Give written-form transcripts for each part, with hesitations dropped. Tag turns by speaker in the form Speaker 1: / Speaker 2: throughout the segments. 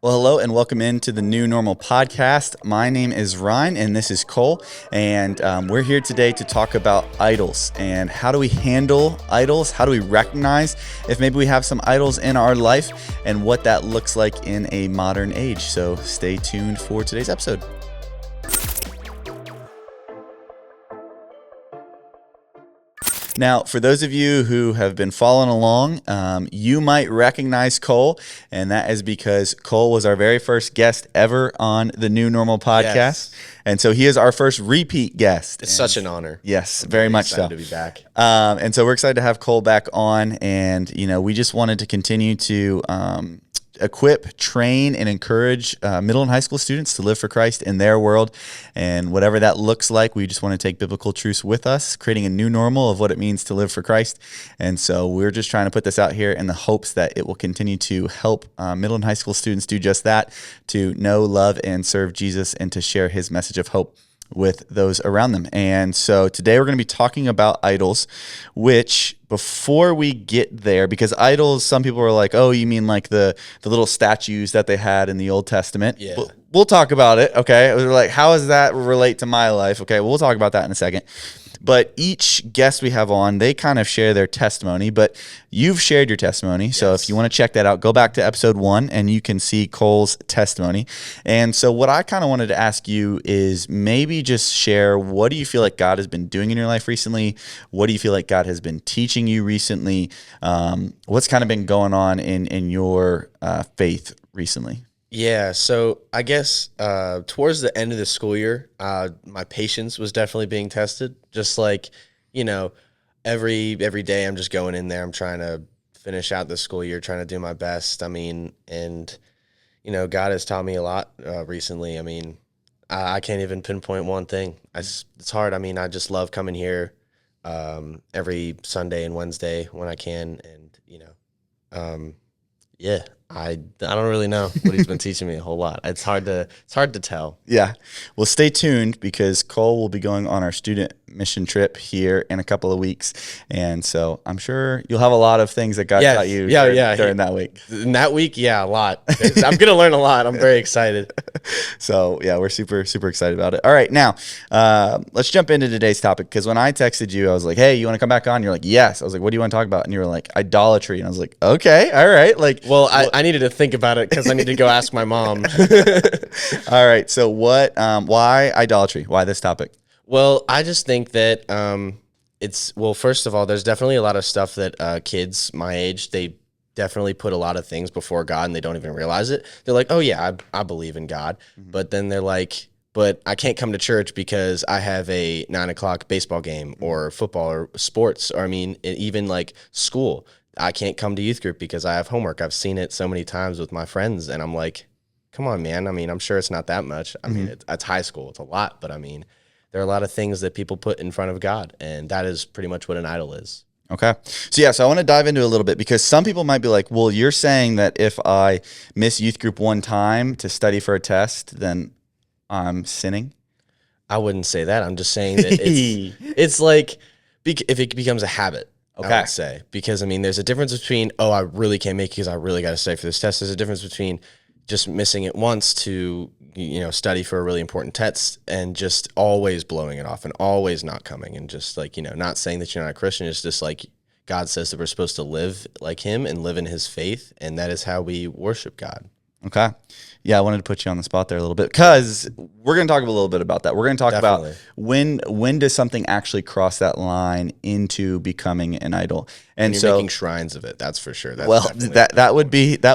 Speaker 1: Well, hello and welcome into the New Normal podcast. My name is Ryne and this is Cole, and we're here today to talk about idols and how do we handle idols? How do we recognize if maybe we have some idols in our life and what that looks like in a modern age? So stay tuned for today's episode. Now, for those of you who have been following along, you might recognize Cole, and that is because Cole was our very first guest ever on the New Normal podcast.
Speaker 2: Yes.
Speaker 1: And so he is our first repeat guest.
Speaker 2: It's such an honor.
Speaker 1: Yes, very much so.
Speaker 2: Excited to be back.
Speaker 1: And so we're excited to have Cole back on, and we just wanted to continue to equip, train, and encourage middle and high school students to live for Christ in their world. And whatever that looks like, we just want to take biblical truths with us, creating a new normal of what it means to live for Christ. And so we're just trying to put this out here in the hopes that it will continue to help middle and high school students do just that, to know, love, and serve Jesus, and to share his message of hope with those around them. And so today we're going to be talking about idols, which before we get there, because idols, some people are like, oh, you mean like the little statues that they had in the Old Testament?
Speaker 2: Yeah.
Speaker 1: We'll talk about it, okay? We're like, how does that relate to my life? Okay, we'll talk about that in a second. But each guest we have on, they kind of share their testimony, but you've shared your testimony. So if you want to check that out, go back to episode 1 and you can see Cole's testimony. And so what I kind of wanted to ask you is maybe just share, what do you feel like God has been doing in your life recently? What do you feel like God has been teaching you recently? What's kind of been going on in your faith recently?
Speaker 2: Yeah, so I guess towards the end of the school year, my patience was definitely being tested. Just like, every day I'm just going in there. I'm trying to finish out the school year, trying to do my best. I mean, and, God has taught me a lot recently. I mean, I can't even pinpoint one thing. It's hard. I mean, I just love coming here every Sunday and Wednesday when I can. And, yeah, I don't really know what he's been teaching me a whole lot. It's hard to tell.
Speaker 1: Yeah. Well, stay tuned because Cole will be going on our student mission trip here in a couple of weeks. And so I'm sure you'll have a lot of things that God taught you during that week.
Speaker 2: In that week, yeah, a lot. I'm going to learn a lot. I'm very excited.
Speaker 1: So, yeah, we're super, super excited about it. All right, now, let's jump into today's topic, because when I texted you, I was like, hey, you want to come back on? You're like, yes. I was like, what do you want to talk about? And you were like, idolatry. And I was like, okay, all right.
Speaker 2: Well, I needed to think about it because I need to go ask my mom.
Speaker 1: All right, so why idolatry? Why this topic?
Speaker 2: Well, I just think that first of all, there's definitely a lot of stuff that kids my age, they definitely put a lot of things before God and they don't even realize it. They're like, oh yeah, I believe in God. Mm-hmm. But then they're like, but I can't come to church because I have a 9:00 baseball game or football or sports, or even like school. I can't come to youth group because I have homework. I've seen it so many times with my friends, and I'm like, come on, man. I mean, I'm sure it's not that much. I mean, it's high school. It's a lot, but I mean, there are a lot of things that people put in front of God, and that is pretty much what an idol is.
Speaker 1: Okay. So I want to dive into it a little bit, because some people might be like, well, you're saying that if I miss youth group one time to study for a test, then I'm sinning?
Speaker 2: I wouldn't say that. I'm just saying that it's like, if it becomes a habit, okay. I would say. Because, there's a difference between, oh, I really can't make it because I really got to study for this test. There's a difference between just missing it once to, study for a really important test, and just always blowing it off and always not coming, and just like, not saying that you're not a Christian. It's just like God says that we're supposed to live like him and live in his faith, and that is how we worship God.
Speaker 1: Okay. Yeah, I wanted to put you on the spot there a little bit, because we're going to talk a little bit about that. We're going to talk about when does something actually cross that line into becoming an idol.
Speaker 2: And you're making shrines of it, that's for sure.
Speaker 1: That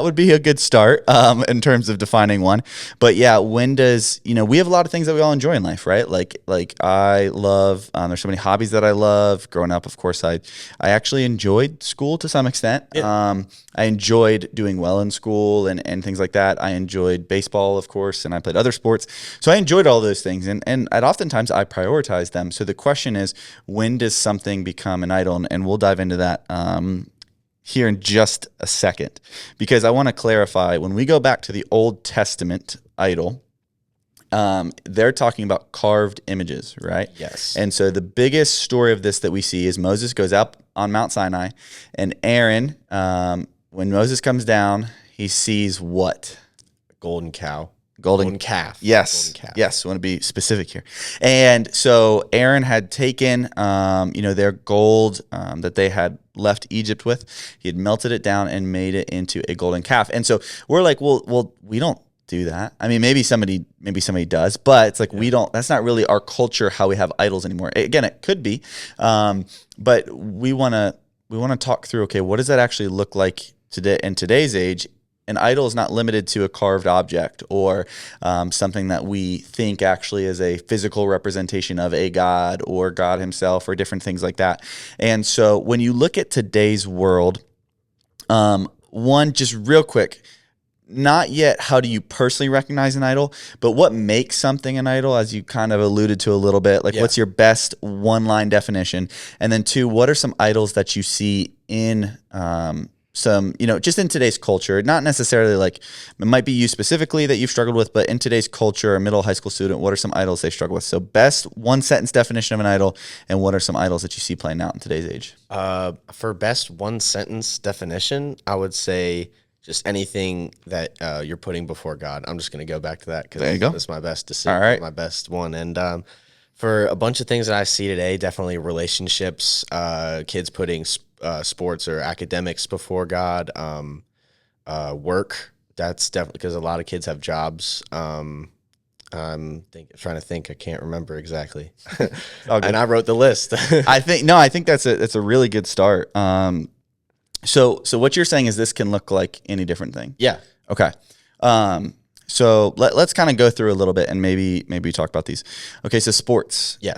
Speaker 1: would be a good start in terms of defining one. But yeah, when does, we have a lot of things that we all enjoy in life, right? Like I love, there's so many hobbies that I love. Growing up, of course, I actually enjoyed school to some extent. Yeah. I enjoyed doing well in school and things like that. I enjoyed baseball, of course, and I played other sports. So I enjoyed all those things, and oftentimes I prioritize them. So the question is, when does something become an idol? And we'll dive into that here in just a second, because I want to clarify, when we go back to the Old Testament idol, they're talking about carved images, right?
Speaker 2: Yes.
Speaker 1: And so the biggest story of this that we see is Moses goes up on Mount Sinai, and Aaron, when Moses comes down, he sees what?
Speaker 2: golden cow.
Speaker 1: Golden
Speaker 2: calf.
Speaker 1: Yes.
Speaker 2: Golden calf.
Speaker 1: Yes. I want to be specific here. And so Aaron had taken, their gold that they had left Egypt with. He had melted it down and made it into a golden calf. And so we're like, well, we don't do that. I mean, maybe somebody does, but it's like, we don't, that's not really our culture, how we have idols anymore. Again, it could be, but we want to talk through, okay, what does that actually look like today in today's age? An idol is not limited to a carved object or something that we think actually is a physical representation of a god or God himself or different things like that. And so when you look at today's world, one, just real quick, not yet how do you personally recognize an idol, but what makes something an idol, as you kind of alluded to a little bit, like what's your best one-line definition? And then two, what are some idols that you see in some, just in today's culture, not necessarily like it might be you specifically that you've struggled with, but in today's culture, a middle high school student, what are some idols they struggle with? So best one sentence definition of an idol, and what are some idols that you see playing out in today's age?
Speaker 2: For best one sentence definition, I would say just anything that you're putting before God. I'm just going to go back to that because that's my best decision,
Speaker 1: all right.
Speaker 2: My best one. And for a bunch of things that I see today, definitely relationships, kids putting sports or academics before God, work. That's definitely because a lot of kids have jobs. I'm trying to think. I can't remember exactly. And I wrote the list.
Speaker 1: I think that's a really good start. So what you're saying is this can look like any different thing.
Speaker 2: Yeah.
Speaker 1: Okay. So let's kind of go through a little bit and maybe talk about these. Okay, so sports.
Speaker 2: Yes.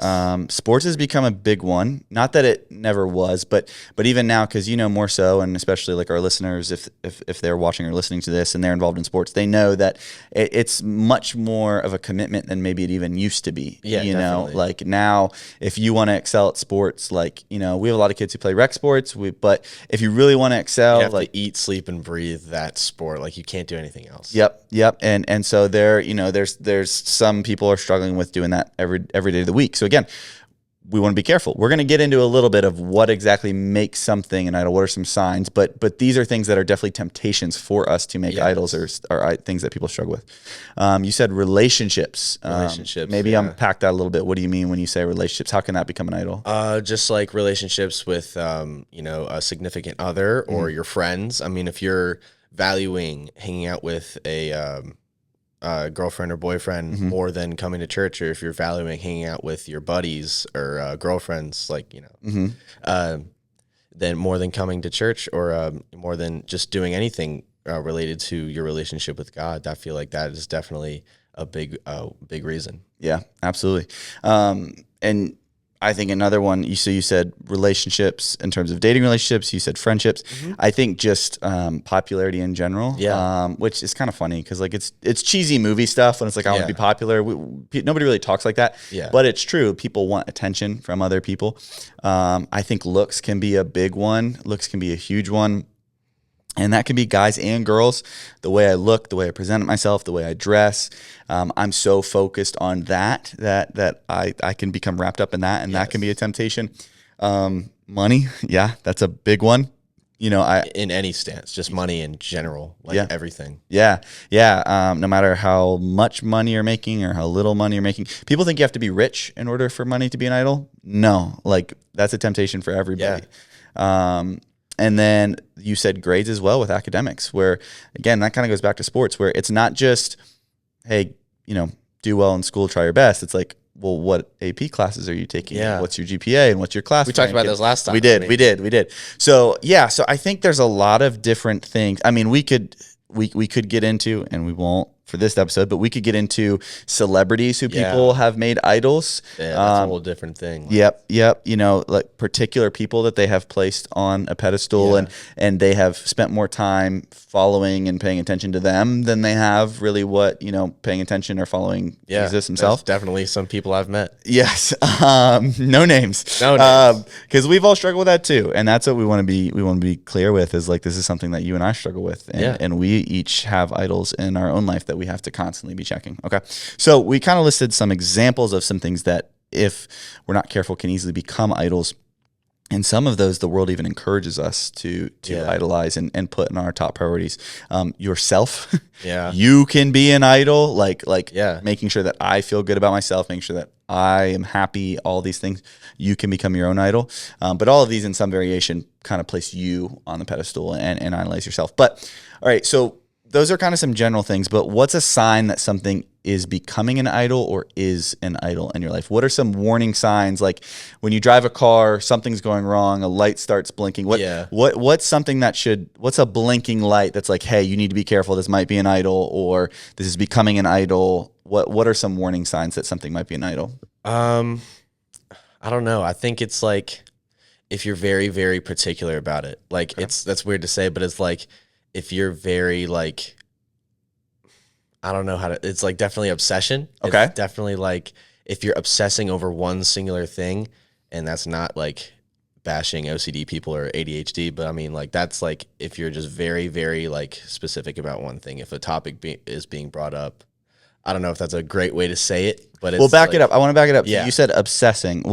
Speaker 1: Sports has become a big one. Not that it never was, but even now, because more so, and especially like our listeners, if they're watching or listening to this and they're involved in sports, they know that it's much more of a commitment than maybe it even used to be.
Speaker 2: Yeah, definitely.
Speaker 1: Like now, if you want to excel at sports, like we have a lot of kids who play rec sports. But if you really want to excel,
Speaker 2: you have to eat, sleep, and breathe that sport. Like you can't do anything else.
Speaker 1: Yep. And so there's some people are struggling with doing that every day of the week. So again, we want to be careful. We're going to get into a little bit of what exactly makes something an idol. What are some signs? But these are things that are definitely temptations for us to make idols or things that people struggle with. You said relationships. Maybe unpack that a little bit. What do you mean when you say relationships? How can that become an idol?
Speaker 2: Just like relationships with a significant other or your friends. I mean, if you're valuing hanging out with a girlfriend or boyfriend more than coming to church, or if you're valuing hanging out with your buddies or girlfriends, then more than coming to church or more than just doing anything related to your relationship with God, I feel like that is definitely a big reason.
Speaker 1: Yeah, absolutely. And I think another one, you said relationships in terms of dating relationships, you said friendships. I think just popularity in general, which is kind of funny because like it's cheesy movie stuff when it's like, I want to be popular. Nobody really talks like that, but it's true. People want attention from other people. I think looks can be a big one. Looks can be a huge one. And that can be guys and girls, the way I look, the way I present myself, the way I dress. I'm so focused on that I can become wrapped up in that, and that can be a temptation. Money, that's a big one.
Speaker 2: In any stance, just money in general, everything.
Speaker 1: Yeah. No matter how much money you're making or how little money you're making, people think you have to be rich in order for money to be an idol. No, like that's a temptation for everybody. And then you said grades as well with academics, where again, that kind of goes back to sports, where it's not just, hey, do well in school, try your best. It's like, well, what AP classes are you taking?
Speaker 2: Yeah.
Speaker 1: What's your GPA and what's your class?
Speaker 2: We talked about this last time.
Speaker 1: We did. So I think there's a lot of different things. I mean, we could get into, and we won't for this episode, but we could get into celebrities who people have made idols.
Speaker 2: Yeah, that's a whole different thing.
Speaker 1: Yep. Like particular people that they have placed on a pedestal and they have spent more time following and paying attention to them than they have really paying attention or following Jesus himself.
Speaker 2: Definitely some people I've met.
Speaker 1: Yes. No names. Because we've all struggled with that too. And that's what we want to be clear with, is like, this is something that you and I struggle with. And we each have idols in our own life that we have to constantly be checking. Okay. So we kind of listed some examples of some things that, if we're not careful, can easily become idols. And some of those, the world even encourages us to idolize and put in our top priorities. Yourself,
Speaker 2: Yeah.
Speaker 1: you can be an idol, like
Speaker 2: Yeah.
Speaker 1: making sure that I feel good about myself, making sure that I am happy, all these things. You can become your own idol. But all of these in some variation kind of place you on the pedestal and idolize yourself. But all right, so those are kind of some general things, but what's a sign that something is becoming an idol or is an idol in your life? What are some warning signs? Like when you drive a car, something's going wrong, a light starts blinking. What's something that what's a blinking light that's like, hey, you need to be careful, this might be an idol, or this is becoming an idol? What are some warning signs that something might be an idol?
Speaker 2: I don't know. I think it's like if you're very, very particular about it. Like that's weird to say, but it's like if you're very like, I don't know how to, it's like definitely obsession.
Speaker 1: Okay.
Speaker 2: It's definitely like if you're obsessing over one singular thing, and that's not like bashing OCD people or ADHD, but I mean like that's like if you're just very, very like specific about one thing, if a topic is being brought up. I don't know if that's a great way to say it, but it's
Speaker 1: back it up. I want to back it up.
Speaker 2: Yeah.
Speaker 1: So you said obsessing.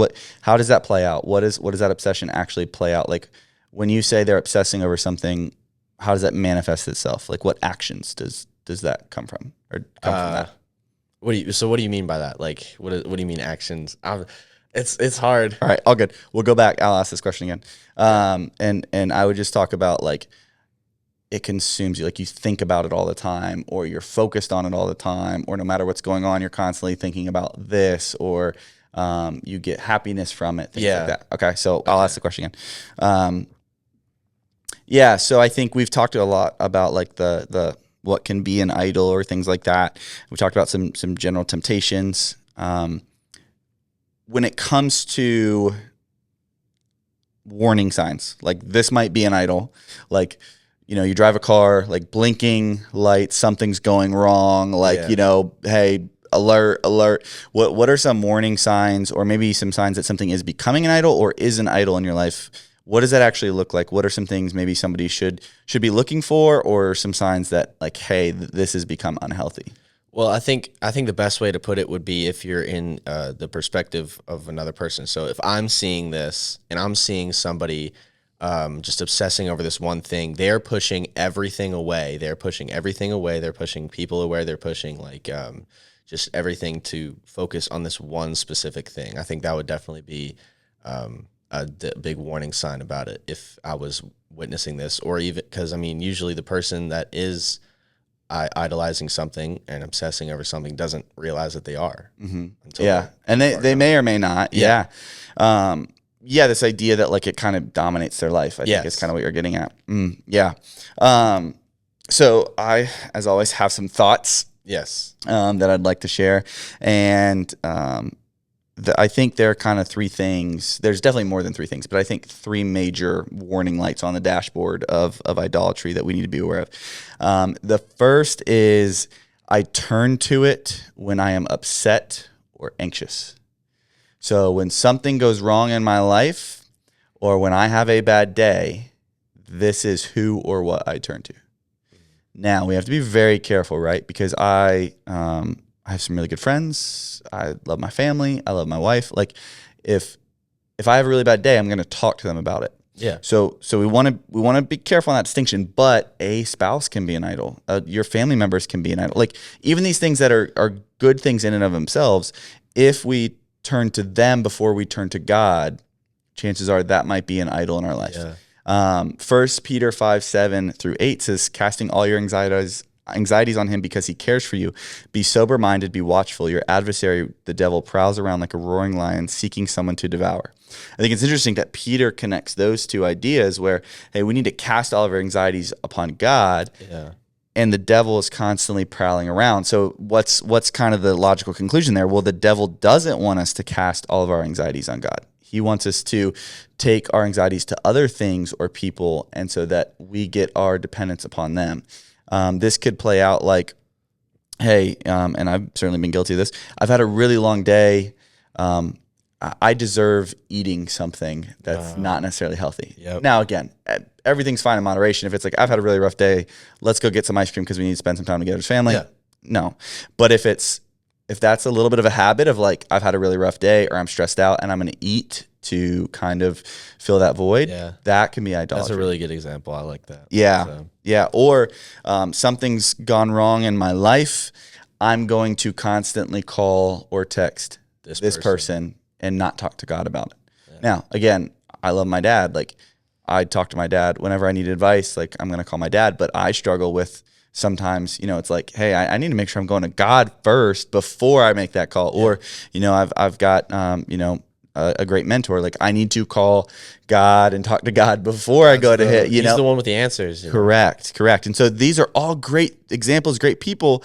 Speaker 1: How does that play out? What does that obsession actually play out? Like when you say they're obsessing over something, how does that manifest itself? Like what actions does that come from or come from that?
Speaker 2: What do you mean by that? Like what do you mean actions? It's hard.
Speaker 1: All right, all good. We'll go back. I'll ask this question again. And I would just talk about like it consumes you, like you think about it all the time, or you're focused on it all the time, or no matter what's going on, you're constantly thinking about this, or you get happiness from it, things like that. Okay, so I'll ask the question again. Yeah, so I think we've talked a lot about like the what can be an idol or things like that. We talked about some general temptations. When it comes to warning signs, like this might be an idol, like you drive a car, like blinking lights, something's going wrong, like hey, alert. What are some warning signs, or maybe some signs that something is becoming an idol or is an idol in your life? What does that actually look like? What are some things maybe somebody should be looking for, or some signs that like, hey, this has become unhealthy?
Speaker 2: Well, I think the best way to put it would be if you're in the perspective of another person. So if I'm seeing this and I'm seeing somebody just obsessing over this one thing, they're pushing everything away. They're pushing people away. They're pushing like just everything to focus on this one specific thing. I think that would definitely be a big warning sign about it if I was witnessing this, or even because I mean, usually the person that is idolizing something and obsessing over something doesn't realize that they are.
Speaker 1: Mm-hmm. And they may or may not. Yeah. This idea that like it kind of dominates their life, I think is kind of what you're getting at. So I, as always, have some thoughts.
Speaker 2: Yes.
Speaker 1: That I'd like to share. And I think there are kind of three things. There's definitely more than three things, but I think three major warning lights on the dashboard of idolatry that we need to be aware of. The first is I turn to it when I am upset or anxious. So when something goes wrong in my life or when I have a bad day, this is who or what I turn to. Now, we have to be very careful, right? Because I have some really good friends. I love my family. I love my wife. Like if I have a really bad day, I'm going to talk to them about it.
Speaker 2: Yeah.
Speaker 1: So we want to be careful on that distinction, but a spouse can be an idol. Your family members can be an idol. Like even these things that are good things in and of themselves, if we turn to them before we turn to God, chances are that might be an idol in our life.
Speaker 2: Yeah.
Speaker 1: 1 Peter 5:7-8 says, casting all your anxieties on him because he cares for you. Be sober-minded, be watchful. Your adversary, the devil, prowls around like a roaring lion seeking someone to devour. I think it's interesting that Peter connects those two ideas where, hey, we need to cast all of our anxieties upon God.
Speaker 2: Yeah.
Speaker 1: And the devil is constantly prowling around. So what's kind of the logical conclusion there? Well, the devil doesn't want us to cast all of our anxieties on God. He wants us to take our anxieties to other things or people, and so that we get our dependence upon them. This could play out like, hey, and I've certainly been guilty of this. I've had a really long day. I deserve eating something that's not necessarily healthy.
Speaker 2: Yep.
Speaker 1: Now, again, everything's fine in moderation. If it's like, I've had a really rough day, let's go get some ice cream because we need to spend some time together as family.
Speaker 2: Yeah.
Speaker 1: No. But if it's, if that's a little bit of a habit of like, I've had a really rough day or I'm stressed out and I'm going to eat to kind of fill that void, that can be idolatry.
Speaker 2: That's a really good example. I like that.
Speaker 1: Yeah.
Speaker 2: So.
Speaker 1: Yeah. Or something's gone wrong in my life. I'm going to constantly call or text this person and not talk to God about it. Yeah. Now, again, I love my dad. Like, I talk to my dad whenever I need advice. Like, I'm going to call my dad, but I struggle with sometimes, it's like, hey, I need to make sure I'm going to God first before I make that call. Yeah. Or, I've got, a great mentor. Like, I need to call God and talk to God before I go to hit,
Speaker 2: He's the one with the answers.
Speaker 1: Correct. And so these are all great examples, great people,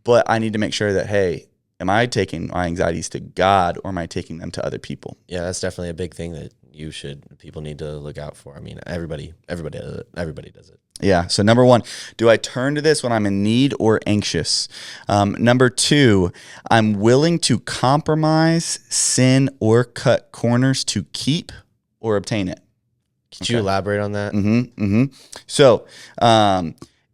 Speaker 1: but I need to make sure that, hey, am I taking my anxieties to God or am I taking them to other people?
Speaker 2: Yeah, that's definitely a big thing that people need to look out for. I mean, everybody does it.
Speaker 1: Yeah. So number 1, do I turn to this when I'm in need or anxious? Number 2, I'm willing to compromise, sin, or cut corners to keep or obtain it.
Speaker 2: Could you elaborate on that?
Speaker 1: So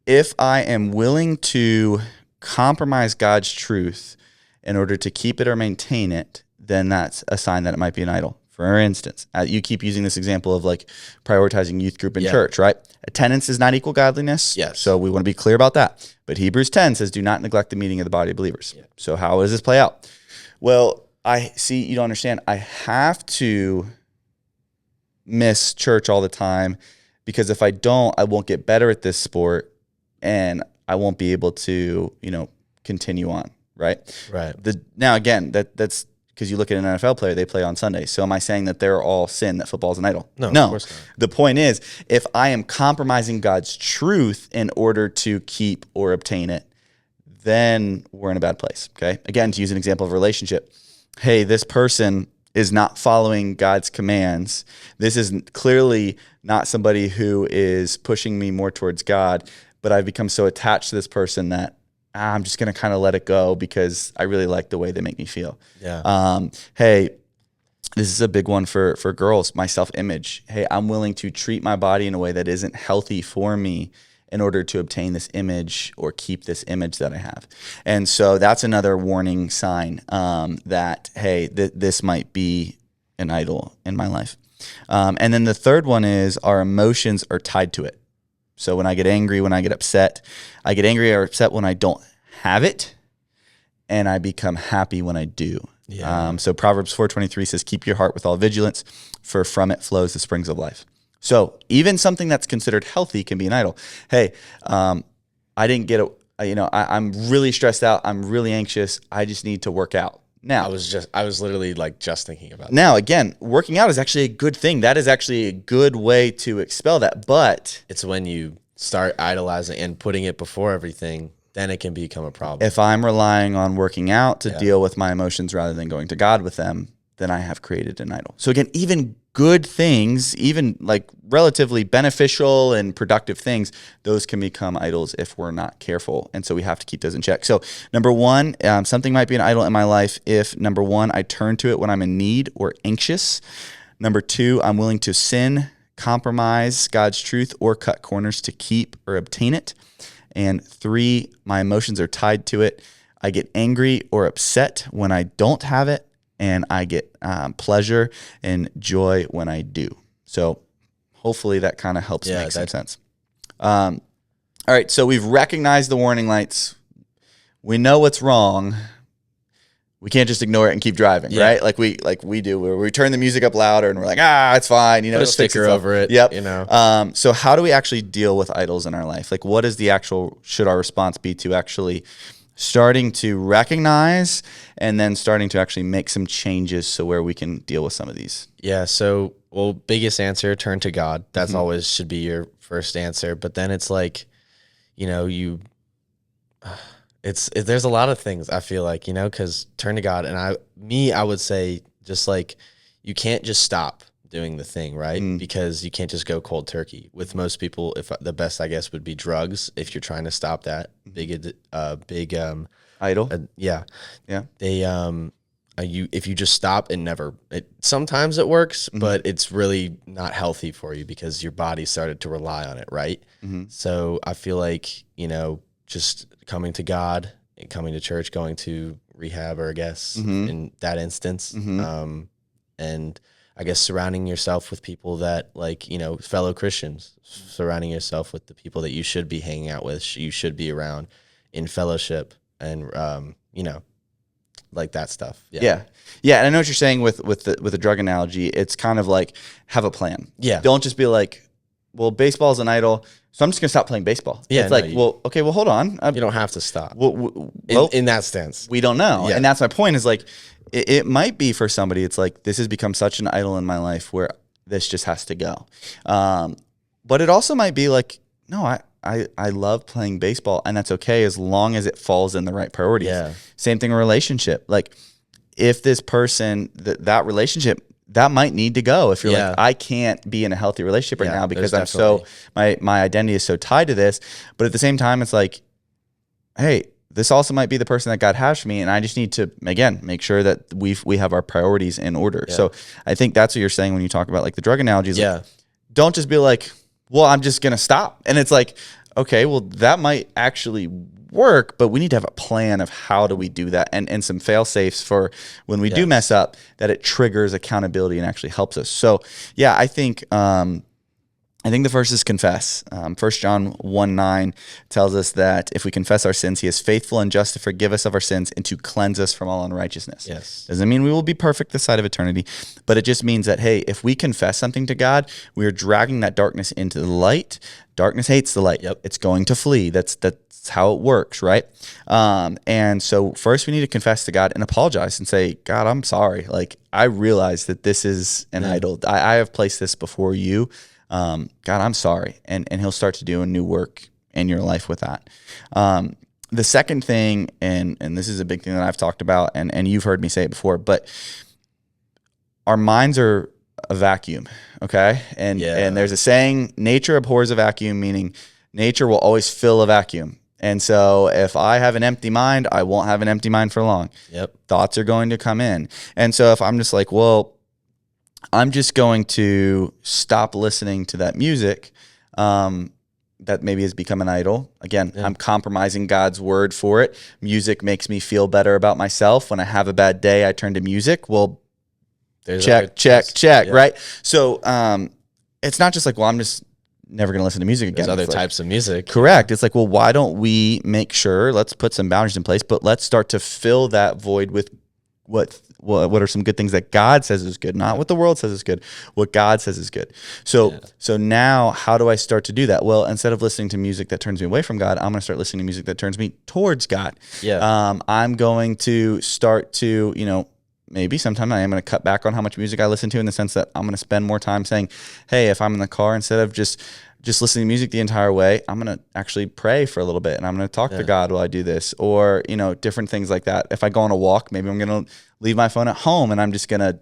Speaker 1: if I am willing to compromise God's truth in order to keep it or maintain it, then that's a sign that it might be an idol. For instance, you keep using this example of like prioritizing youth group in church, right? Attendance is not equal godliness.
Speaker 2: Yes.
Speaker 1: So we want to be clear about that. But Hebrews 10 says, do not neglect the meeting of the body of believers. Yeah. So how does this play out? Well, you don't understand. I have to miss church all the time because if I don't, I won't get better at this sport and I won't be able to, continue on. Right. Now again, that's because you look at an NFL player, they play on Sunday. So am I saying that they're all sin, that football is an idol?
Speaker 2: No, of course not.
Speaker 1: The point is, if I am compromising God's truth in order to keep or obtain it, then we're in a bad place, okay? Again, to use an example of a relationship, hey, this person is not following God's commands. This is clearly not somebody who is pushing me more towards God, but I've become so attached to this person that I'm just going to kind of let it go because I really like the way they make me feel.
Speaker 2: Yeah.
Speaker 1: Hey, this is a big one for girls, my self-image. Hey, I'm willing to treat my body in a way that isn't healthy for me in order to obtain this image or keep this image that I have. And so that's another warning sign that, hey, this might be an idol in my life. And then the third one is our emotions are tied to it. So when I get angry, when I get upset, I get angry or upset when I don't have it, and I become happy when I do.
Speaker 2: Yeah.
Speaker 1: So Proverbs 4:23 says, keep your heart with all vigilance, for from it flows the springs of life. So even something that's considered healthy can be an idol. Hey, I didn't get I'm really stressed out. I'm really anxious. I just need to work out. Now,
Speaker 2: I was literally just thinking about
Speaker 1: now, again, working out is actually a good thing. That is actually a good way to expel that. But
Speaker 2: it's when you start idolizing and putting it before everything, then it can become a problem.
Speaker 1: If I'm relying on working out to deal with my emotions rather than going to God with them, then I have created an idol. So again, even good things, even like relatively beneficial and productive things, those can become idols if we're not careful. And so we have to keep those in check. So number 1, something might be an idol in my life if, number 1, I turn to it when I'm in need or anxious. Number 2, I'm willing to sin, compromise God's truth, or cut corners to keep or obtain it. And 3, my emotions are tied to it. I get angry or upset when I don't have it, and I get pleasure and joy when I do. So hopefully that kind of helps make some sense. All right, so we've recognized the warning lights. We know what's wrong. We can't just ignore it and keep driving, right? Like we do, where we turn the music up louder and we're like, it's fine.
Speaker 2: Put a sticker over it.
Speaker 1: Yep. So how do we actually deal with idols in our life? Like, what is should our response be to actually starting to recognize and then starting to actually make some changes so where we can deal with some of these?
Speaker 2: Yeah. So, biggest answer, turn to God. That's always should be your first answer. But then it's like, there's a lot of things I feel like, because turn to God. And I would say just like, you can't just stop doing the thing, right? Because you can't just go cold turkey. With most people, if the best, I guess, would be drugs. If you're trying to stop that big
Speaker 1: idol.
Speaker 2: Yeah. They, if you just stop and sometimes it works, but it's really not healthy for you because your body started to rely on it. Right. So I feel like, just coming to God and coming to church, going to rehabber, I guess, in that instance. And I guess surrounding yourself with people that, like, you know, fellow Christians, surrounding yourself with the people that you should be hanging out with, you should be around in fellowship, and you know, like that stuff.
Speaker 1: Yeah. And I know what you're saying with the drug analogy. It's kind of like, have a plan.
Speaker 2: Yeah.
Speaker 1: Don't just be like, well, baseball's an idol, so I'm just gonna stop playing baseball.
Speaker 2: Yeah,
Speaker 1: it's like, well, okay, well, hold on.
Speaker 2: You don't have to stop.
Speaker 1: Well,
Speaker 2: In that sense,
Speaker 1: we don't know,
Speaker 2: Yeah.
Speaker 1: and that's my point. Is like, it might be for somebody. It's like, this has become such an idol in my life where this just has to go. But it also might be like, no, I love playing baseball, and that's okay as long as it falls in the right priorities.
Speaker 2: Yeah.
Speaker 1: Same thing in a relationship. Like, if this person, that relationship, that might need to go. If you're like, I can't be in a healthy relationship right now because I'm so, my identity is so tied to this. But at the same time, it's like, hey, this also might be the person that God has for me, and I just need to, again, make sure that we have our priorities in order. Yeah. So I think that's what you're saying when you talk about like the drug analogies.
Speaker 2: Yeah.
Speaker 1: Like, don't just be like, well, I'm just going to stop. And it's like, okay, well, that might actually work, but we need to have a plan of how do we do that, and some fail safes for when we do mess up, that it triggers accountability and actually helps us. So yeah, I think the first is confess. 1 John 1:9 tells us that if we confess our sins, he is faithful and just to forgive us of our sins and to cleanse us from all unrighteousness.
Speaker 2: Yes.
Speaker 1: Doesn't mean we will be perfect this side of eternity, but it just means that, hey, if we confess something to God, we are dragging that darkness into the light. Darkness hates the light. It's going to flee. That's how it works, right? And so first we need to confess to God and apologize and say, God, I'm sorry. Like, I realize that this is an idol. I have placed this before you. God, I'm sorry. And he'll start to do a new work in your life with that. The second thing, and this is a big thing that I've talked about, and you've heard me say it before, but our minds are a vacuum, okay? And there's a saying, nature abhors a vacuum, meaning nature will always fill a vacuum. And so if I have an empty mind, I won't have an empty mind for long. Thoughts are going to come in. And so if I'm just like, well, I'm just going to stop listening to that music that maybe has become an idol. Again, I'm compromising God's word for it. Music makes me feel better about myself. When I have a bad day, I turn to music. Well, there's check, right? So it's not just like, well, I'm just never going to listen to music again.
Speaker 2: There's other types of music.
Speaker 1: Correct. It's like, well, why don't we make sure, let's put some boundaries in place, but let's start to fill that void with what are some good things that God says is good, not what the world says is good, what God says is good. So now how do I start to do that? Well, instead of listening to music that turns me away from God, I'm going to start listening to music that turns me towards God. I'm going to start to, maybe sometime I am going to cut back on how much music I listen to, in the sense that I'm going to spend more time saying, hey, if I'm in the car, instead of just listening to music the entire way, I'm going to actually pray for a little bit, and I'm going to talk to God while I do this, or, different things like that. If I go on a walk, maybe I'm going to leave my phone at home, and I'm just going to,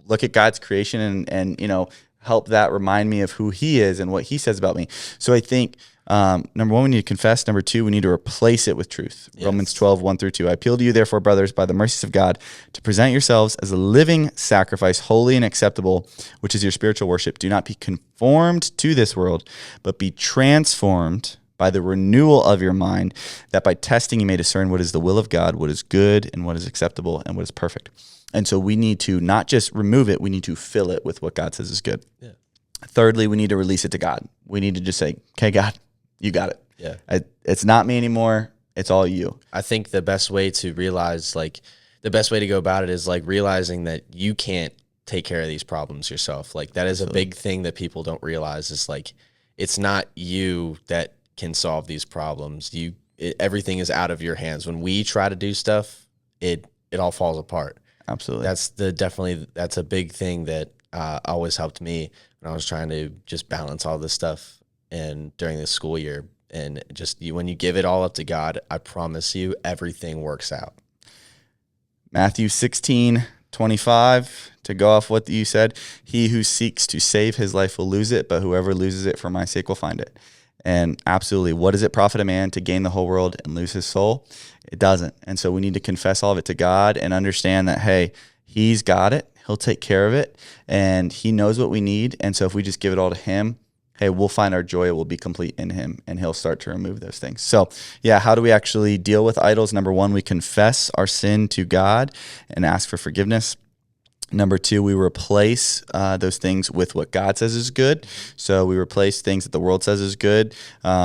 Speaker 1: look at God's creation and help that remind me of who he is and what he says about me. So I think, number one, we need to confess. Number two, we need to replace it with truth. Romans 12:1-2. I appeal to you, therefore, brothers, by the mercies of God, to present yourselves as a living sacrifice, holy and acceptable, which is your spiritual worship. Do not be conformed to this world, but be transformed by the renewal of your mind, that by testing you may discern what is the will of God, what is good and what is acceptable and what is perfect. And so we need to not just remove it, we need to fill it with what God says is good. Thirdly, we need to release it to God. We need to just say, okay, God, you got it. It's not me anymore. It's all you.
Speaker 2: I think the best way to realize, the best way to go about it is realizing that you can't take care of these problems yourself. That is a big thing that people don't realize, is it's not you that can solve these problems. Everything is out of your hands. When we try to do stuff, it all falls apart.
Speaker 1: Absolutely.
Speaker 2: That's a big thing that always helped me when I was trying to just balance all this stuff and during the school year. And just when you give it all up to God, I promise you everything works out.
Speaker 1: Matthew 16:25, to go off what you said, he who seeks to save his life will lose it, but whoever loses it for my sake will find it. And absolutely, what does it profit a man to gain the whole world and lose his soul? It doesn't. And so we need to confess all of it to God and understand that, hey, he's got it. He'll take care of it, and he knows what we need. And so if we just give it all to him, hey, we'll find our joy, it will be complete in him, and he'll start to remove those things. So yeah, how do we actually deal with idols? Number one, we confess our sin to God and ask for forgiveness. Number two, we replace those things with what God says is good. So we replace things that the world says is good,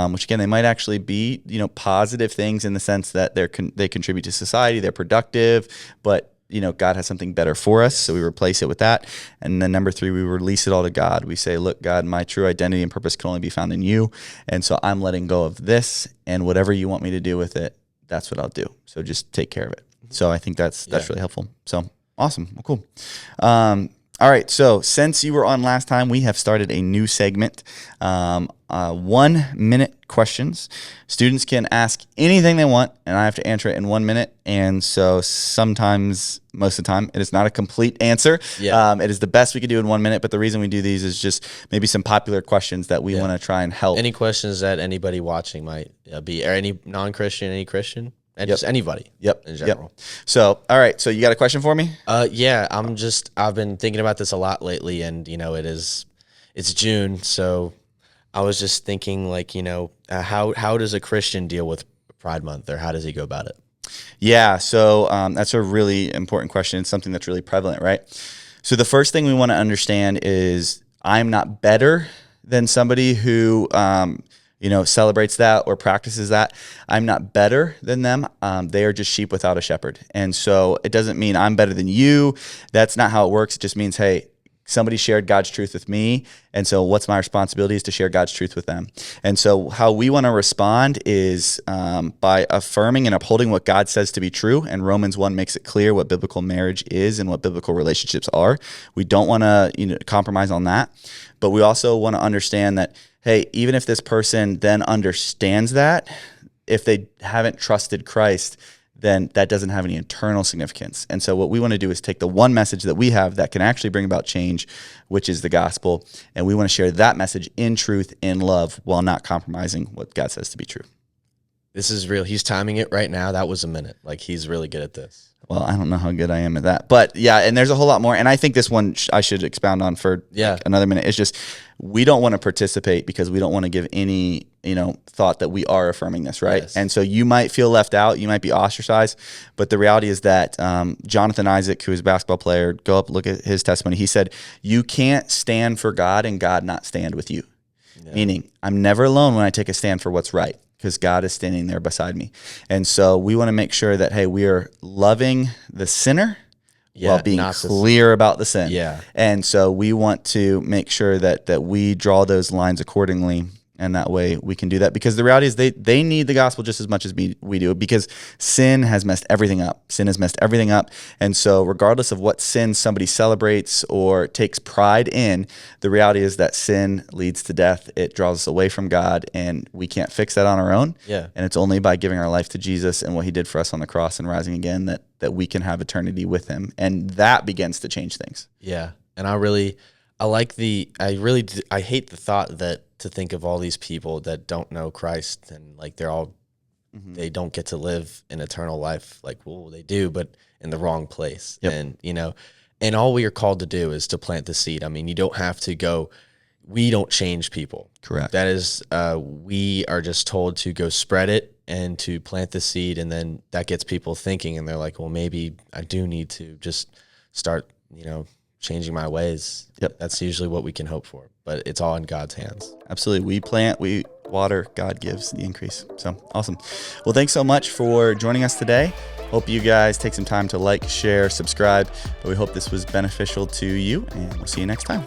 Speaker 1: which again, they might actually be, positive things in the sense that they contribute to society, they're productive, but God has something better for us. So we replace it with that. And then number three, we release it all to God. We say, look, God, my true identity and purpose can only be found in you. And so I'm letting go of this, and whatever you want me to do with it, that's what I'll do. So just take care of it. So I think that's really helpful. So awesome. Well, cool. All right. So since you were on last time, we have started a new segment, 1 minute questions. Students can ask anything they want, and I have to answer it in 1 minute. And so sometimes, most of the time, it is not a complete answer. Yeah. It is the best we could do in 1 minute. But the reason we do these is just maybe some popular questions that we want to try and help.
Speaker 2: Any questions that anybody watching might be, or any non-Christian, any Christian? And just anybody. In general.
Speaker 1: So, all right. So you got a question for me?
Speaker 2: Yeah. I've been thinking about this a lot lately, and it's June. So I was just thinking, like, how does a Christian deal with Pride Month, or how does he go about it?
Speaker 1: Yeah. So that's a really important question. It's something that's really prevalent, right? So the first thing we want to understand is I'm not better than somebody who, celebrates that or practices that. I'm not better than them. They are just sheep without a shepherd. And so it doesn't mean I'm better than you. That's not how it works. It just means, hey, somebody shared God's truth with me. And so what's my responsibility is to share God's truth with them. And so how we want to respond is by affirming and upholding what God says to be true. And Romans 1 makes it clear what biblical marriage is and what biblical relationships are. We don't want to compromise on that. But we also want to understand that, hey, even if this person then understands that, if they haven't trusted Christ, then that doesn't have any internal significance. And so what we want to do is take the one message that we have that can actually bring about change, which is the gospel, and we want to share that message in truth, in love, while not compromising what God says to be true.
Speaker 2: This is real. He's timing it right now. That was a minute. Like, he's really good at this.
Speaker 1: Well, I don't know how good I am at that. But yeah, and there's a whole lot more. And I think this one I should expound on for another minute. It's just we don't want to participate because we don't want to give any thought that we are affirming this, right? Yes. And so you might feel left out. You might be ostracized. But the reality is that Jonathan Isaac, who is a basketball player, go up, look at his testimony. He said, you can't stand for God and God not stand with you. Yeah. Meaning, I'm never alone when I take a stand for what's right, because God is standing there beside me. And so we want to make sure that, hey, we are loving the sinner while being clear about the sin. Yeah. And so we want to make sure that we draw those lines accordingly. And that way we can do that, because the reality is they need the gospel just as much as we do, because sin has messed everything up. Sin has messed everything up. And so regardless of what sin somebody celebrates or takes pride in, the reality is that sin leads to death. It draws us away from God, and we can't fix that on our own. Yeah. And it's only by giving our life to Jesus and what he did for us on the cross and rising again that we can have eternity with him. And that begins to change things.
Speaker 2: Yeah. And I hate the thought that to think of all these people that don't know Christ, and like they're all, they don't get to live an eternal life. Like, well, they do, but in the wrong place. Yep. And, and all we are called to do is to plant the seed. I mean, you don't have to go, we don't change people.
Speaker 1: Correct.
Speaker 2: That is, we are just told to go spread it and to plant the seed. And then that gets people thinking, and they're like, well, maybe I do need to just start, changing my ways. Yep. That's usually what we can hope for, but it's all in God's hands.
Speaker 1: Absolutely. We plant, we water, God gives the increase. So awesome. Well, thanks so much for joining us today. Hope you guys take some time to like, share, subscribe, but we hope this was beneficial to you, and we'll see you next time.